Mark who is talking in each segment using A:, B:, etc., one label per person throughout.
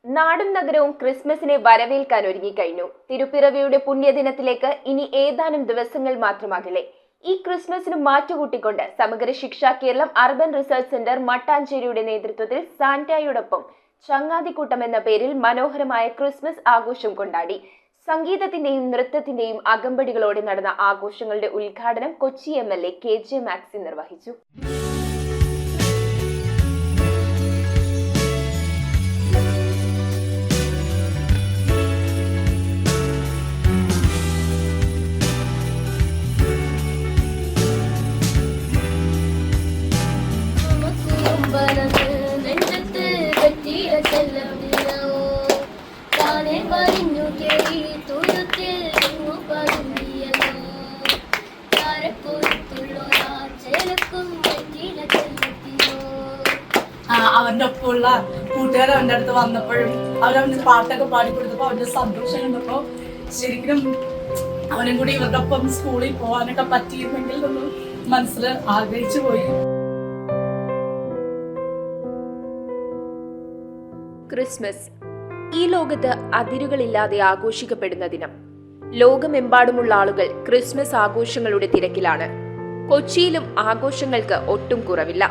A: നാടും നഗരവും ക്രിസ്മസിനെ വരവേൽക്കാൻ ഒരുങ്ങിക്കഴിഞ്ഞു. തിരുപ്പിറവിയുടെ പുണ്യദിനത്തിലേക്ക് ഇനി ഏതാനും ദിവസങ്ങൾ മാത്രമാകില്ലേ. ഈ ക്രിസ്മസിന് മാറ്റുകൂട്ടിക്കൊണ്ട് സമഗ്ര Shiksha Keralam urban research centre മട്ടാഞ്ചേരിയുടെ നേതൃത്വത്തിൽ സാന്റയോടൊപ്പം ചങ്ങാതിക്കൂട്ടം എന്ന പേരിൽ മനോഹരമായ ക്രിസ്മസ് ആഘോഷം കൊണ്ടാടി. സംഗീതത്തിന്റെയും നൃത്തത്തിന്റെയും അകമ്പടികളോടെ നടന്ന ആഘോഷങ്ങളുടെ ഉദ്ഘാടനം കൊച്ചി MLA KJ മാക്സി നിർവഹിച്ചു.
B: അവന്റെ ഒപ്പമുള്ള കൂട്ടുകാർ അവന്റെ അടുത്ത് വന്നപ്പോഴും അവരവന് പാട്ടൊക്കെ പാടിക്കൊടുത്തപ്പോ അവന്റെ സന്തോഷം കണ്ടപ്പോ ശരിക്കും അവനും കൂടി ഇവരുടെ ഒപ്പം സ്കൂളിൽ പോകാനൊക്കെ പറ്റിയിരുന്നെങ്കിൽ ഒന്ന് മനസ്സിൽ ആഗ്രഹിച്ചു പോയി.
A: ക്രിസ്മസ് ഈ ലോകത്ത് അതിരുകളില്ലാതെ ആഘോഷിക്കപ്പെടുന്ന ദിനം. ലോകമെമ്പാടുമുള്ള ആളുകൾ ക്രിസ്മസ് ആഘോഷങ്ങളുടെ തിരക്കിലാണ്. കൊച്ചിയിലും ആഘോഷങ്ങൾക്ക് ഒട്ടും കുറവില്ല.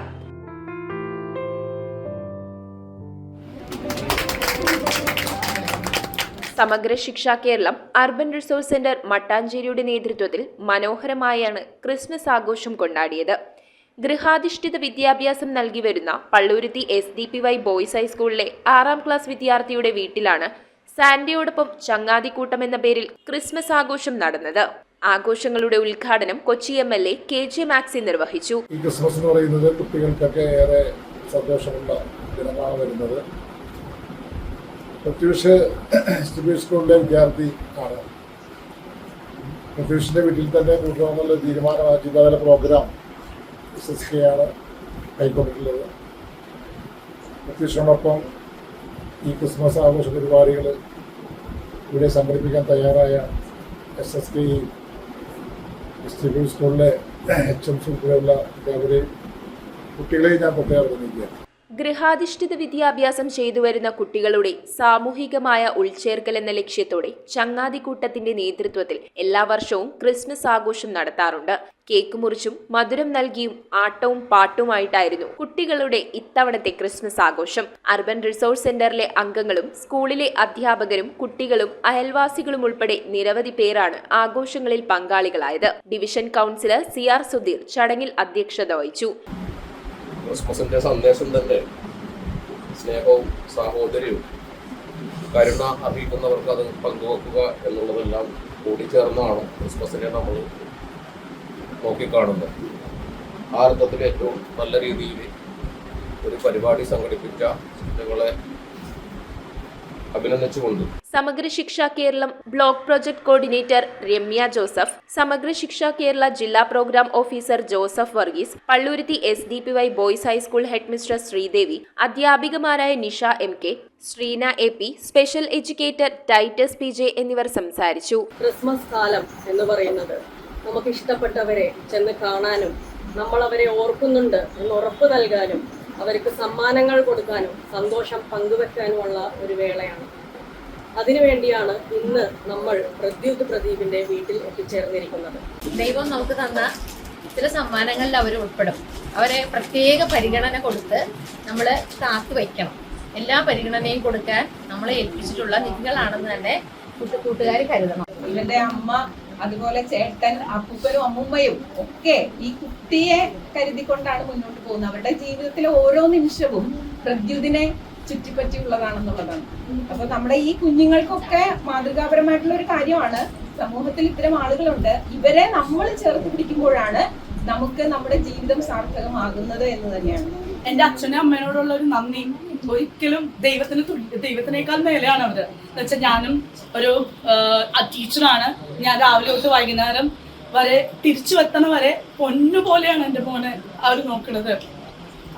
A: സമഗ്ര Shiksha Keralam urban resource centre മട്ടാഞ്ചേരിയുടെ നേതൃത്വത്തിൽ മനോഹരമായാണ് ക്രിസ്മസ് ആഘോഷം കൊണ്ടാടിയത്. ഗൃഹാധിഷ്ഠിത വിദ്യാഭ്യാസം നൽകി വരുന്ന പള്ളൂരുത്തി SDPY ബോയ്സ് ഹൈസ്കൂളിലെ 6ാം ക്ലാസ് വിദ്യാർത്ഥിയുടെ വീട്ടിലാണ് സാന്റയോടൊപ്പം ചങ്ങാതിക്കൂട്ടം എന്ന പേരിൽ ക്രിസ്മസ് ആഘോഷം നടന്നത്. ആഘോഷങ്ങളുടെ ഉദ്ഘാടനം കൊച്ചി MLA KJ മാക്സി നിർവഹിച്ചു.
C: ഈ ക്രിസ്മസ് എന്ന് പറയുന്നത് കുട്ടികൾക്കൊക്കെ ഏറെ സന്തോഷമുള്ള ദിനമാണ് വരുന്നത്. പ്രത്യൂഷ് സ്കൂളിലെ വിദ്യാർത്ഥി ആണ്. പ്രത്യൂഷിന്റെ വീട്ടിൽ തന്നെ കൂട്ടണമെന്നുള്ള തീരുമാനമാണ്. ജില്ലാതല പ്രോഗ്രാം SSK ആണ് കൈക്കൊണ്ടിട്ടുള്ളത്. പ്രത്യൂഷിനോടൊപ്പം ഈ ക്രിസ്മസ് ആഘോഷ പരിപാടികൾ ഇവിടെ സംഘടിപ്പിക്കാൻ തയ്യാറായ SSK സ്കൂളിലെ HMs ഉൾപ്പെടെയുള്ള എല്ലാവരെയും കുട്ടികളെയും ഞാൻ പ്രത്യേകം അഭിനന്ദിക്കുകയാണ്.
A: ഗൃഹാധിഷ്ഠിത വിദ്യാഭ്യാസം ചെയ്തുവരുന്ന കുട്ടികളുടെ സാമൂഹികമായ ഉൾച്ചേർക്കൽ എന്ന ലക്ഷ്യത്തോടെ ചങ്ങാതിക്കൂട്ടത്തിന്റെ നേതൃത്വത്തിൽ എല്ലാ വർഷവും ക്രിസ്മസ് ആഘോഷം നടത്താറുണ്ട്. കേക്ക് മുറിച്ചും മധുരം നൽകിയും ആട്ടവും പാട്ടുമായിട്ടായിരുന്നു കുട്ടികളുടെ ഇത്തവണത്തെ ക്രിസ്മസ് ആഘോഷം. അർബൻ റിസോഴ്സ് സെന്ററിലെ അംഗങ്ങളും സ്കൂളിലെ അധ്യാപകരും കുട്ടികളും അയൽവാസികളും ഉൾപ്പെടെ നിരവധി പേരാണ് ആഘോഷങ്ങളിൽ പങ്കാളികളായത്. ഡിവിഷൻ കൗൺസിലർ CR സുധീർ ചടങ്ങിൽ അധ്യക്ഷത വഹിച്ചു.
D: ക്രിസ്മസിന്റെ സന്ദേശം തന്നെ സ്നേഹവും സാഹോദര്യവും കരുണ അറിയിക്കുന്നവർക്ക് അത് പങ്കുവെക്കുക എന്നുള്ളതെല്ലാം കൂടിച്ചേർന്നാണ് ക്രിസ്മസിനെ നമ്മൾ നോക്കിക്കാണുന്നത്. ആ അർത്ഥത്തിൽ ഏറ്റവും നല്ല രീതിയിൽ ഒരു പരിപാടി സംഘടിപ്പിച്ച കുട്ടികളെ അഭിനന്ദിച്ചുകൊണ്ട്
A: Samagra Shiksha Keralam block project coordinator Ramya Joseph, Samagra Shiksha Kerala ജില്ലാ programme officer Joseph Varghese, Palluruthy SDPY boys high school headmistress Sreedevi, അധ്യാപികമാരായ Nisha MK, Sreena AP, special educator Titus PJ എന്നിവർ സംസാരിച്ചു.
E: ക്രിസ്മസ് കാലം എന്ന് പറയുന്നത് നമുക്ക് ഇഷ്ടപ്പെട്ടവരെ ചെന്ന് കാണാനും നമ്മൾ അവരെ ഓർക്കുന്നുണ്ട് എന്ന് ഉറപ്പ് നൽകാനും അവർക്ക് സമ്മാനങ്ങൾ കൊടുക്കാനും സന്തോഷം പങ്കുവെക്കാനുമുള്ള ഒരു വേളയാണ്. അതിനുവേണ്ടിയാണ് ഇന്ന് നമ്മൾ പ്രദീപിന്റെ വീട്ടിൽ എത്തിച്ചേർന്നിരിക്കുന്നത്.
F: ദൈവം നമുക്ക് തന്ന ചില സമ്മാനങ്ങളിൽ അവർ ഉൾപ്പെടും. അവരെ പ്രത്യേക പരിഗണന കൊടുത്ത് നമ്മൾ കാത്തു വയ്ക്കണം. എല്ലാ പരിഗണനയും കൊടുക്കാൻ നമ്മളെ ഏൽപ്പിച്ചിട്ടുള്ള നിങ്ങളാണെന്ന് തന്നെ കൂട്ടുകാർ കരുതണം.
G: ഇവന്റെ അമ്മ, അതുപോലെ ചേട്ടൻ, അപ്പൂപ്പനും അമ്മൂമ്മയും ഒക്കെ ഈ കുട്ടിയെ കരുതിക്കൊണ്ടാണ് മുന്നോട്ട് പോകുന്നത്. അവരുടെ ജീവിതത്തിലെ ഓരോ നിമിഷവും പ്രദ്യുതിനെ ചുറ്റിപ്പറ്റിയുള്ളതാണെന്നുള്ളതാണ്. അപ്പൊ നമ്മുടെ ഈ കുഞ്ഞുങ്ങൾക്കൊക്കെ മാതൃകാപരമായിട്ടുള്ള ഒരു കാര്യമാണ്. സമൂഹത്തിൽ ഇത്തരം ആളുകളുണ്ട്. ഇവരെ നമ്മൾ ചേർത്ത് പിടിക്കുമ്പോഴാണ് നമുക്ക് നമ്മുടെ ജീവിതം സാർത്ഥകമാകുന്നത് എന്ന് തന്നെയാണ്.
B: എന്റെ അച്ഛനും അമ്മേനോടുള്ള ഒരു നന്ദി ഒരിക്കലും ദൈവത്തിനേക്കാൾ മേലെയാണ് അവര്. എന്നുവെച്ചാൽ ഞാനും ഒരു ടീച്ചറാണ്. ഞാൻ രാവിലെ തൊട്ട് വൈകുന്നേരം വരെ തിരിച്ചു വെത്തണ വരെ പൊന്നുപോലെയാണ് എൻ്റെ മോനെ അവർ നോക്കുന്നത്.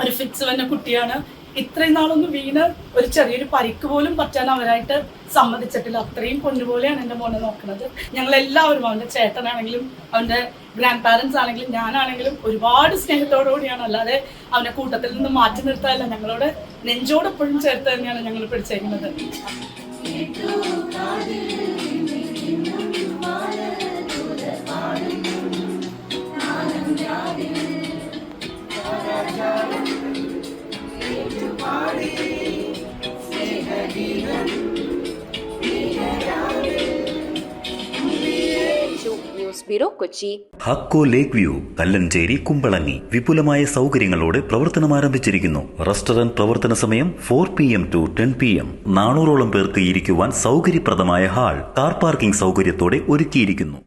B: ഒരു ഫിക്സ് വന്ന കുട്ടിയാണ്. ഇത്രയും നാളൊന്നും വീണ് ഒരു ചെറിയൊരു പരിക്ക് പോലും പറ്റാൻ അവരായിട്ട് സമ്മതിച്ചിട്ടില്ല. അത്രയും പൊന്നുപോലെയാണ് എൻ്റെ മോനെ നോക്കുന്നത്. ഞങ്ങൾ എല്ലാവരും, അവൻ്റെ ചേട്ടനാണെങ്കിലും അവൻ്റെ ഗ്രാൻഡ് പാരൻസ് ആണെങ്കിലും ഞാനാണെങ്കിലും ഒരുപാട് സ്നേഹത്തോടുകൂടിയാണ്. അല്ലാതെ അവനെ കൂട്ടത്തിൽ നിന്ന് മാറ്റി നിർത്താനല്ല, ഞങ്ങളോട് നെഞ്ചോട് എപ്പോഴും ചേർത്ത് തന്നെയാണ് ഞങ്ങൾ പിടിച്ചേക്കുന്നത്.
A: News bureau, Kochi.
H: ഹക്കോ ലേക്ക് വ്യൂ, കല്ലഞ്ചേരി, കുമ്പളങ്ങി വിപുലമായ സൗകര്യങ്ങളോടെ പ്രവർത്തനം ആരംഭിച്ചിരിക്കുന്നു. റെസ്റ്റോറന്റ് പ്രവർത്തന സമയം 4 PM to 10 PM. 400ഓളം പേർക്ക് ഇരിക്കുവാൻ സൗകര്യപ്രദമായ ഹാൾ, കാർ പാർക്കിംഗ് സൗകര്യത്തോടെ ഒരുക്കിയിരിക്കുന്നു.